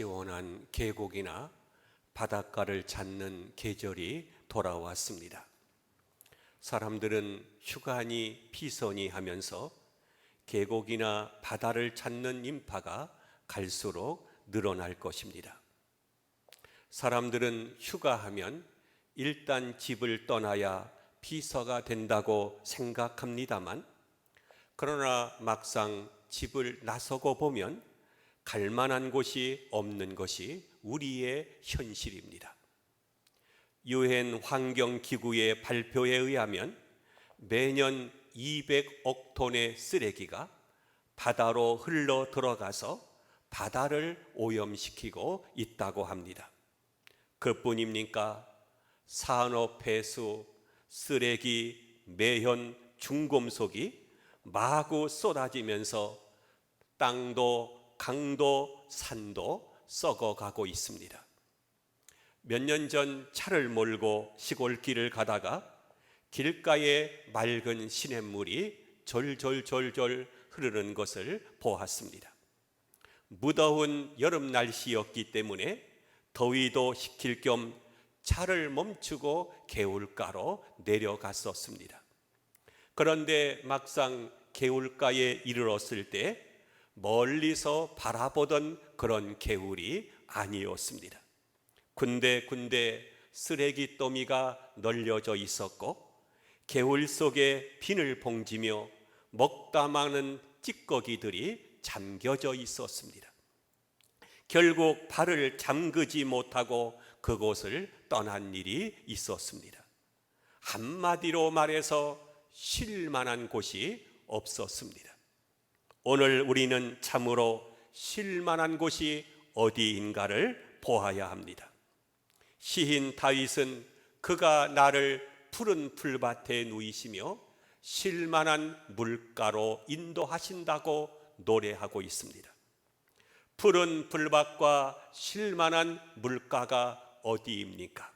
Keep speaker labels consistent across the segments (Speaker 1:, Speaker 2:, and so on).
Speaker 1: 시원한 계곡이나 바닷가를 찾는 계절이 돌아왔습니다. 사람들은 휴가니 피서니 하면서 계곡이나 바다를 찾는 인파가 갈수록 늘어날 것입니다. 사람들은 휴가하면 일단 집을 떠나야 피서가 된다고 생각합니다만, 그러나 막상 집을 나서고 보면 갈 만한 곳이 없는 것이 우리의 현실입니다. 유엔 환경기구의 발표에 의하면 매년 200억 톤의 쓰레기가 바다로 흘러 들어가서 바다를 오염시키고 있다고 합니다. 그뿐입니까? 산업 폐수, 쓰레기, 매연, 중금속이 마구 쏟아지면서 땅도 강도, 산도 썩어가고 있습니다. 몇 년 전 차를 몰고 시골길을 가다가 길가에 맑은 시냇물이 졸졸졸졸 흐르는 것을 보았습니다. 무더운 여름 날씨였기 때문에 더위도 식힐 겸 차를 멈추고 개울가로 내려갔었습니다. 그런데 막상 개울가에 이르렀을 때 멀리서 바라보던 그런 개울이 아니었습니다. 군데군데 쓰레기 더미가 널려져 있었고 개울 속에 비늘 봉지며 먹다 마는 찌꺼기들이 잠겨져 있었습니다. 결국 발을 잠그지 못하고 그곳을 떠난 일이 있었습니다. 한마디로 말해서 쉴 만한 곳이 없었습니다. 오늘 우리는 참으로 쉴 만한 곳이 어디인가를 보아야 합니다. 시인 다윗은 그가 나를 푸른 풀밭에 누이시며 쉴 만한 물가로 인도하신다고 노래하고 있습니다. 푸른 풀밭과 쉴 만한 물가가 어디입니까?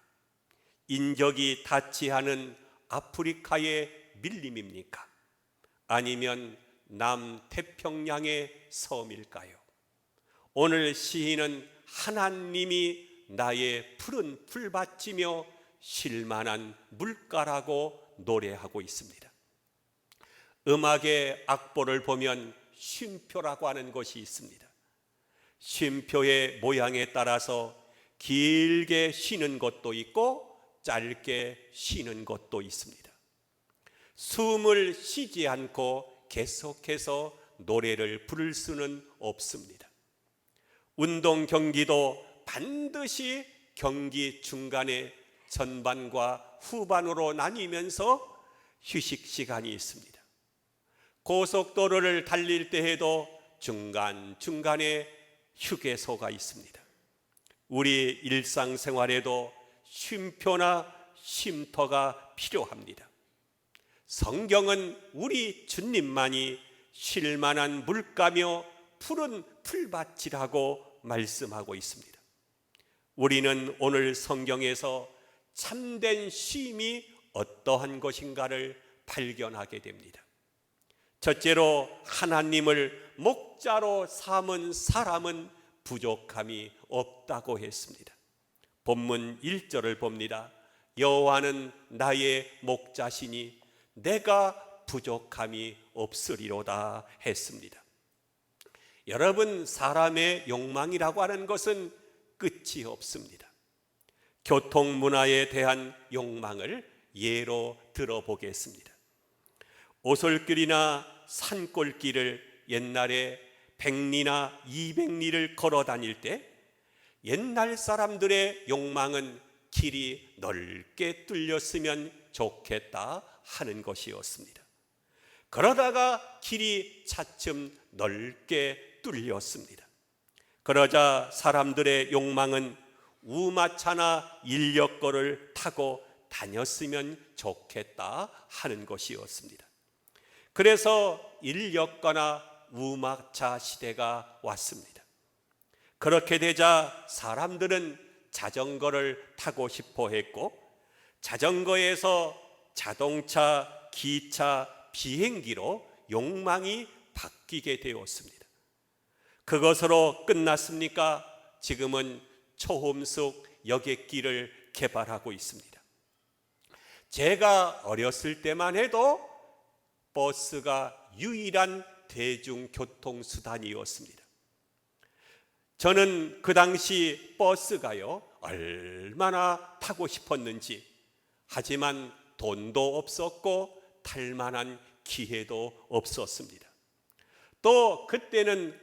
Speaker 1: 인적이 닿지 않은 아프리카의 밀림입니까? 아니면 남태평양의 섬일까요? 오늘 시인은 하나님이 나의 푸른 풀밭이며 쉴만한 물가라고 노래하고 있습니다. 음악의 악보를 보면 쉼표라고 하는 것이 있습니다. 쉼표의 모양에 따라서 길게 쉬는 것도 있고 짧게 쉬는 것도 있습니다. 숨을 쉬지 않고 계속해서 노래를 부를 수는 없습니다. 운동 경기도 반드시 경기 중간에 전반과 후반으로 나뉘면서 휴식 시간이 있습니다. 고속도로를 달릴 때에도 중간중간에 휴게소가 있습니다. 우리 일상생활에도 쉼표나 쉼터가 필요합니다. 성경은 우리 주님만이 쉴 만한 물가며 푸른 풀밭이라고 말씀하고 있습니다. 우리는 오늘 성경에서 참된 쉼이 어떠한 것인가를 발견하게 됩니다. 첫째로 하나님을 목자로 삼은 사람은 부족함이 없다고 했습니다. 본문 1절을 봅니다. 여호와는 나의 목자시니 내가 부족함이 없으리로다 했습니다. 여러분, 사람의 욕망이라고 하는 것은 끝이 없습니다. 교통 문화에 대한 욕망을 예로 들어보겠습니다. 오솔길이나 산골길을 옛날에 100리나 200리를 걸어 다닐 때 옛날 사람들의 욕망은 길이 넓게 뚫렸으면 좋겠다 하는 것이었습니다. 그러다가 길이 차츰 넓게 뚫렸습니다. 그러자 사람들의 욕망은 우마차나 인력거를 타고 다녔으면 좋겠다 하는 것이었습니다. 그래서 인력거나 우마차 시대가 왔습니다. 그렇게 되자 사람들은 자전거를 타고 싶어 했고 자전거에서 자동차, 기차, 비행기로 욕망이 바뀌게 되었습니다. 그것으로 끝났습니까? 지금은 초홈속 여객기를 개발하고 있습니다. 제가 어렸을 때만 해도 버스가 유일한 대중교통수단이었습니다. 저는 그 당시 버스가요 얼마나 타고 싶었는지, 하지만 돈도 없었고 탈 만한 기회도 없었습니다. 또 그때는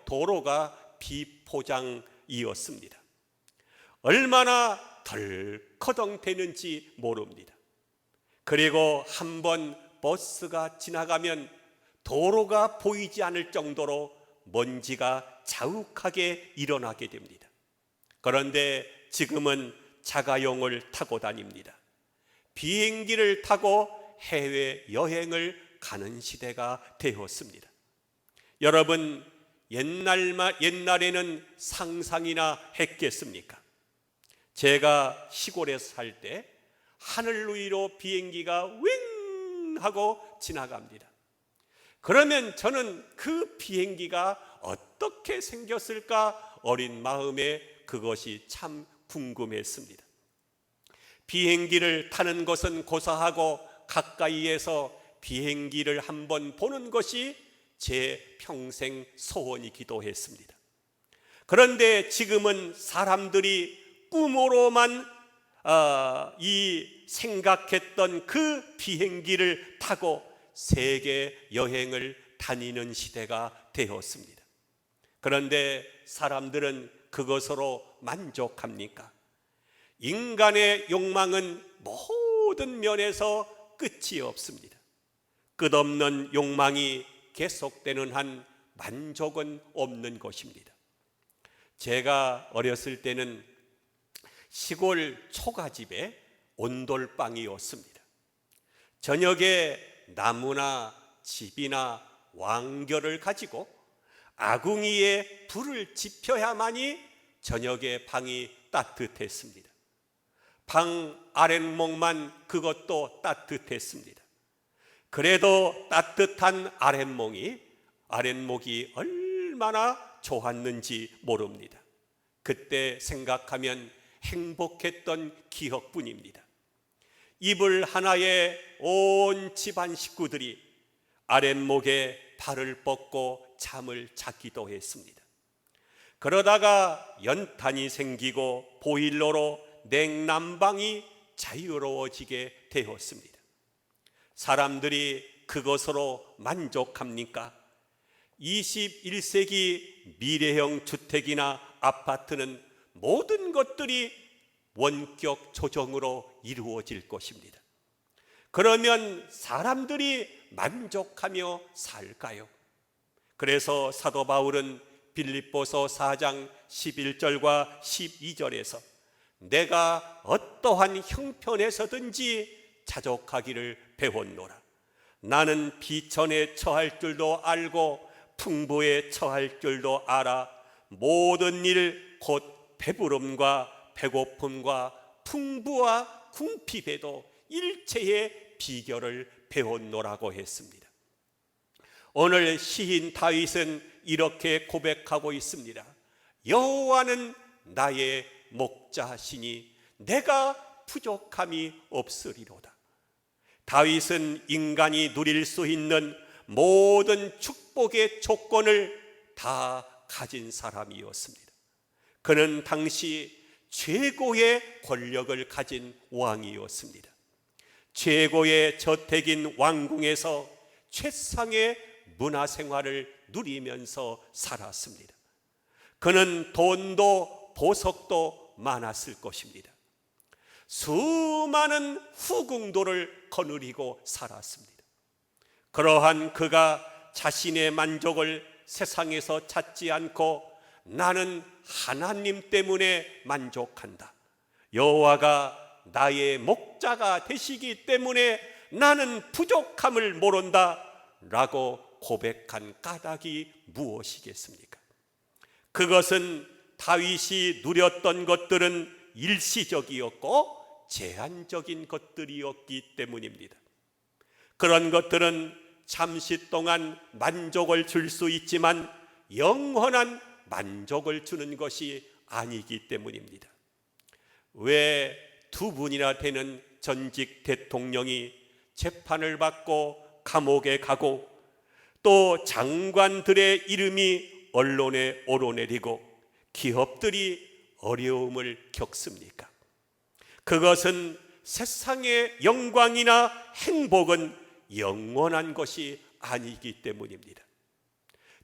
Speaker 1: 도로가 비포장이었습니다. 얼마나 덜커덩대는지 모릅니다. 그리고 한번 버스가 지나가면 도로가 보이지 않을 정도로 먼지가 자욱하게 일어나게 됩니다. 그런데 지금은 자가용을 타고 다닙니다. 비행기를 타고 해외여행을 가는 시대가 되었습니다. 여러분, 옛날에는 상상이나 했겠습니까? 제가 시골에 살 때 하늘 위로 비행기가 윙 하고 지나갑니다. 그러면 저는 그 비행기가 어떻게 생겼을까 어린 마음에 그것이 참 궁금했습니다. 비행기를 타는 것은 고사하고 가까이에서 비행기를 한번 보는 것이 제 평생 소원이기도 했습니다. 그런데 지금은 사람들이 꿈으로만 생각했던 그 비행기를 타고 세계 여행을 다니는 시대가 되었습니다. 그런데 사람들은 그것으로 만족합니까? 인간의 욕망은 모든 면에서 끝이 없습니다. 끝없는 욕망이 계속되는 한 만족은 없는 것입니다. 제가 어렸을 때는 시골 초가집에 온돌방이었습니다. 저녁에 나무나 집이나 왕겨를 가지고 아궁이에 불을 지펴야만이 저녁에 방이 따뜻했습니다. 방 아랫목만 그것도 따뜻했습니다. 그래도 따뜻한 아랫목이 얼마나 좋았는지 모릅니다. 그때 생각하면 행복했던 기억뿐입니다. 이불 하나에 온 집안 식구들이 아랫목에 발을 뻗고 잠을 자기도 했습니다. 그러다가 연탄이 생기고 보일러로 냉난방이 자유로워지게 되었습니다. 사람들이 그것으로 만족합니까? 21세기 미래형 주택이나 아파트는 모든 것들이 원격 조정으로 이루어질 것입니다. 그러면 사람들이 만족하며 살까요? 그래서 사도 바울은 빌립보서 4장 11절과 12절에서 내가 어떠한 형편에서든지 자족하기를 배웠노라. 나는 비천에 처할 줄도 알고 풍부에 처할 줄도 알아. 모든 일 곧 배부름과 배고픔과 풍부와 궁핍에도 일체의 비결을 배웠노라고 했습니다. 오늘 시인 다윗은 이렇게 고백하고 있습니다. 여호와는 나의 목자시니 내가 부족함이 없으리로다. 다윗은 인간이 누릴 수 있는 모든 축복의 조건을 다 가진 사람이었습니다. 그는 당시 최고의 권력을 가진 왕이었습니다. 최고의 저택인 왕궁에서 최상의 문화생활을 누리면서 살았습니다. 그는 돈도 보석도 많았을 것입니다. 수많은 후궁도를 거느리고 살았습니다. 그러한 그가 자신의 만족을 세상에서 찾지 않고 나는 하나님 때문에 만족한다. 여호와가 나의 목자가 되시기 때문에 나는 부족함을 모른다 라고 고백한 까닭이 무엇이겠습니까? 그것은 다윗이 누렸던 것들은 일시적이었고 제한적인 것들이었기 때문입니다. 그런 것들은 잠시 동안 만족을 줄 수 있지만 영원한 만족을 주는 것이 아니기 때문입니다. 왜 두 분이나 되는 전직 대통령이 재판을 받고 감옥에 가고 또 장관들의 이름이 언론에 오르내리고 기업들이 어려움을 겪습니까? 그것은 세상의 영광이나 행복은 영원한 것이 아니기 때문입니다.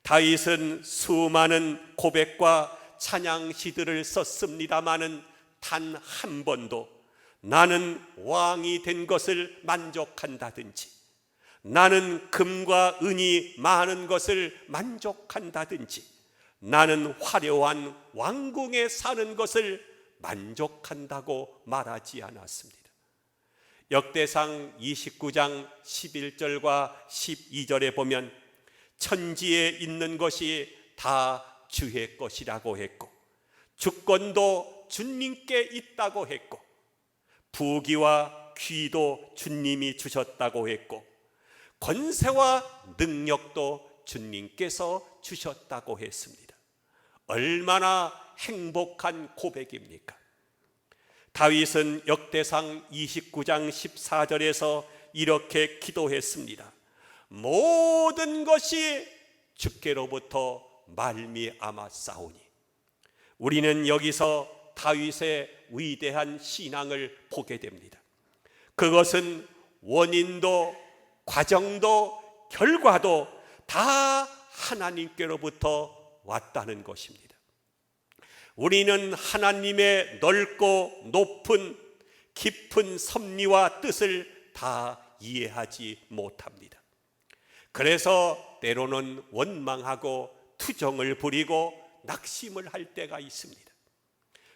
Speaker 1: 다윗은 수많은 고백과 찬양시들을 썼습니다마는 단 한 번도 나는 왕이 된 것을 만족한다든지, 나는 금과 은이 많은 것을 만족한다든지, 나는 화려한 왕궁에 사는 것을 만족한다고 말하지 않았습니다. 역대상 29장 11절과 12절에 보면 천지에 있는 것이 다 주의 것이라고 했고, 주권도 주님께 있다고 했고, 부귀와 귀도 주님이 주셨다고 했고, 권세와 능력도 주님께서 주셨다고 했습니다. 얼마나 행복한 고백입니까? 다윗은 역대상 29장 14절에서 이렇게 기도했습니다. 모든 것이 주께로부터 말미암았사오니. 우리는 여기서 다윗의 위대한 신앙을 보게 됩니다. 그것은 원인도 과정도 결과도 다 하나님께로부터 왔다는 것입니다. 우리는 하나님의 넓고 높은 깊은 섭리와 뜻을 다 이해하지 못합니다. 그래서 때로는 원망하고 투정을 부리고 낙심을 할 때가 있습니다.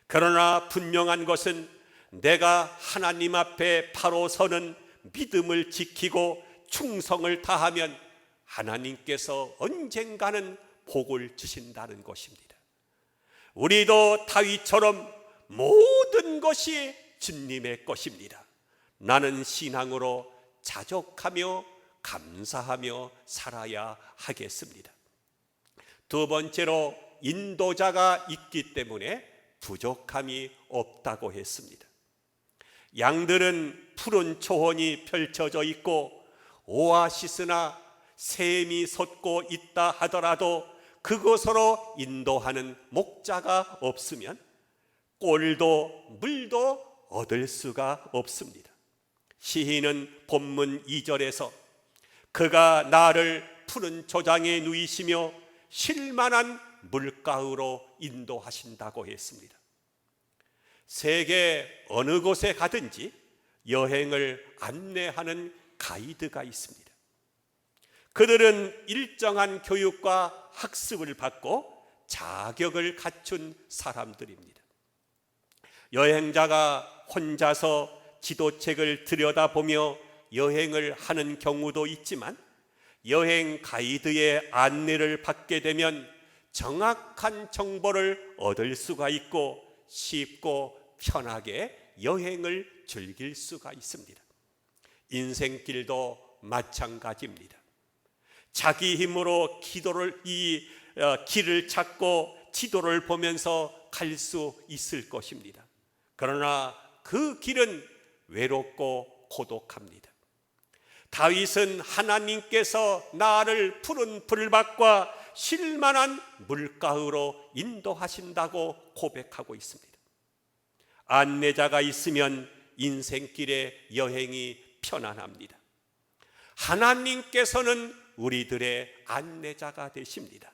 Speaker 1: 그러나 분명한 것은 내가 하나님 앞에 바로 서는 믿음을 지키고 충성을 다하면 하나님께서 언젠가는 복을 주신다는 것입니다. 우리도 다윗처럼 모든 것이 주님의 것입니다. 나는 신앙으로 자족하며 감사하며 살아야 하겠습니다. 두 번째로 인도자가 있기 때문에 부족함이 없다고 했습니다. 양들은 푸른 초원이 펼쳐져 있고 오아시스나 샘이 솟고 있다 하더라도 그곳으로 인도하는 목자가 없으면 꼴도 물도 얻을 수가 없습니다. 시인은 본문 2절에서 그가 나를 푸른 초장에 누이시며 쉴만한 물가으로 인도하신다고 했습니다. 세계 어느 곳에 가든지 여행을 안내하는 가이드가 있습니다. 그들은 일정한 교육과 학습을 받고 자격을 갖춘 사람들입니다. 여행자가 혼자서 지도책을 들여다보며 여행을 하는 경우도 있지만 여행 가이드의 안내를 받게 되면 정확한 정보를 얻을 수가 있고 쉽고 편하게 여행을 즐길 수가 있습니다. 인생길도 마찬가지입니다. 자기 힘으로 길을 찾고 지도를 보면서 갈 수 있을 것입니다. 그러나 그 길은 외롭고 고독합니다. 다윗은 하나님께서 나를 푸른 풀밭과 쉴만한 물가으로 인도하신다고 고백하고 있습니다. 안내자가 있으면 인생길의 여행이 편안합니다. 하나님께서는 우리들의 안내자가 되십니다.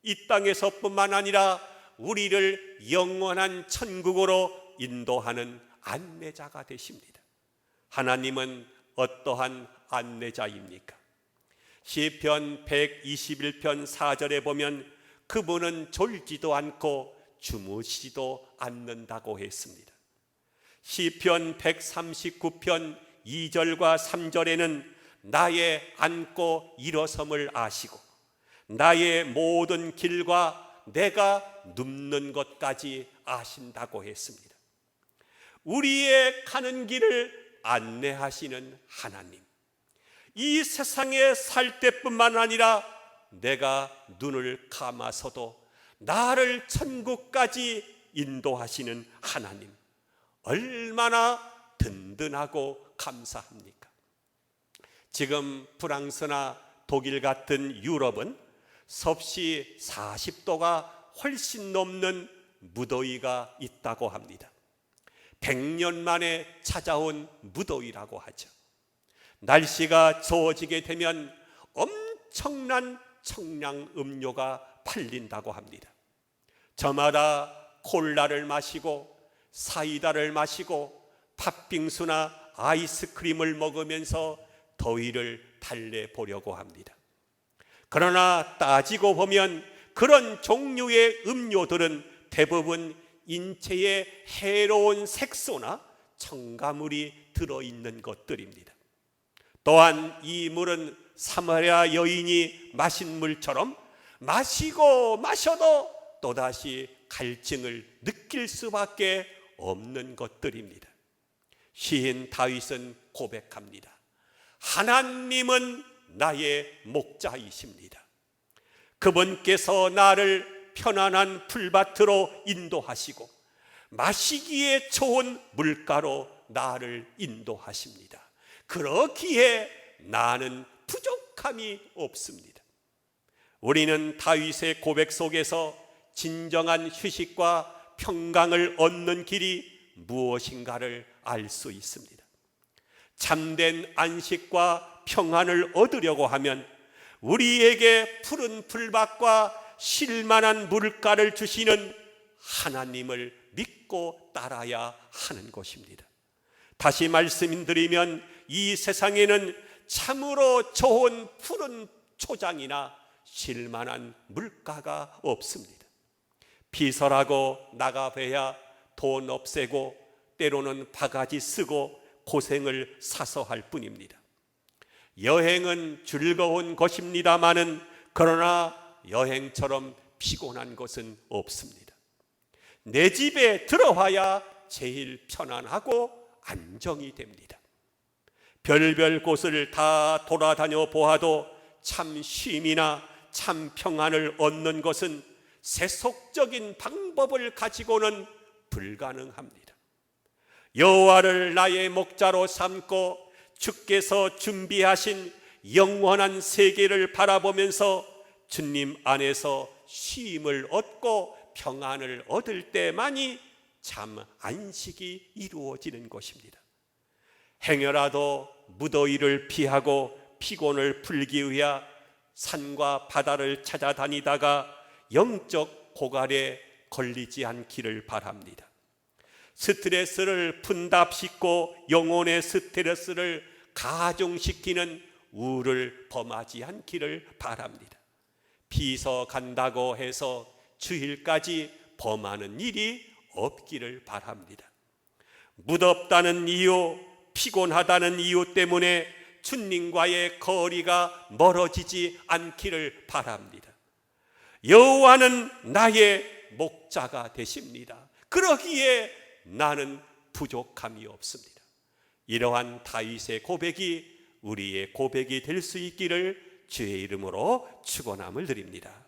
Speaker 1: 이 땅에서뿐만 아니라 우리를 영원한 천국으로 인도하는 안내자가 되십니다. 하나님은 어떠한 안내자입니까? 시편 121편 4절에 보면 그분은 졸지도 않고 주무시지도 않는다고 했습니다. 시편 139편 2절과 3절에는 나의 앉고 일어섬을 아시고 나의 모든 길과 내가 눕는 것까지 아신다고 했습니다. 우리의 가는 길을 안내하시는 하나님, 이 세상에 살 때뿐만 아니라 내가 눈을 감아서도 나를 천국까지 인도하시는 하나님, 얼마나 든든하고 감사합니까? 지금 프랑스나 독일 같은 유럽은 섭씨 40도가 훨씬 넘는 무더위가 있다고 합니다. 100년 만에 찾아온 무더위라고 하죠. 날씨가 더워지게 되면 엄청난 청량 음료가 팔린다고 합니다. 저마다 콜라를 마시고 사이다를 마시고 팥빙수나 아이스크림을 먹으면서 더위를 달래보려고 합니다. 그러나 따지고 보면 그런 종류의 음료들은 대부분 인체에 해로운 색소나 첨가물이 들어있는 것들입니다. 또한 이 물은 사마리아 여인이 마신 물처럼 마시고 마셔도 또다시 갈증을 느낄 수밖에 없는 것들입니다. 시인 다윗은 고백합니다. 하나님은 나의 목자이십니다. 그분께서 나를 편안한 풀밭으로 인도하시고 마시기에 좋은 물가로 나를 인도하십니다. 그렇기에 나는 부족함이 없습니다. 우리는 다윗의 고백 속에서 진정한 휴식과 평강을 얻는 길이 무엇인가를 알 수 있습니다. 참된 안식과 평안을 얻으려고 하면 우리에게 푸른 풀밭과 쉴만한 물가를 주시는 하나님을 믿고 따라야 하는 것입니다. 다시 말씀드리면 이 세상에는 참으로 좋은 푸른 초장이나 쉴만한 물가가 없습니다. 비설하고 나가봐야 돈 없애고 때로는 바가지 쓰고 고생을 사서 할 뿐입니다. 여행은 즐거운 것입니다마는 그러나 여행처럼 피곤한 것은 없습니다. 내 집에 들어와야 제일 편안하고 안정이 됩니다. 별별 곳을 다 돌아다녀 보아도 참 쉼이나 참 평안을 얻는 것은 세속적인 방법을 가지고는 불가능합니다. 여호와를 나의 목자로 삼고 주께서 준비하신 영원한 세계를 바라보면서 주님 안에서 쉼을 얻고 평안을 얻을 때만이 참 안식이 이루어지는 것입니다. 행여라도 무더위를 피하고 피곤을 풀기 위해 산과 바다를 찾아다니다가 영적 고갈에 걸리지 않기를 바랍니다. 스트레스를 분답시키고 영혼의 스트레스를 가중시키는 우를 범하지 않기를 바랍니다. 비서 간다고 해서 주일까지 범하는 일이 없기를 바랍니다. 무덥다는 이유, 피곤하다는 이유 때문에 주님과의 거리가 멀어지지 않기를 바랍니다. 여호와는 나의 목자가 되십니다. 그러기에 나는 부족함이 없습니다. 이러한 다윗의 고백이 우리의 고백이 될 수 있기를 주의 이름으로 축원함을 드립니다.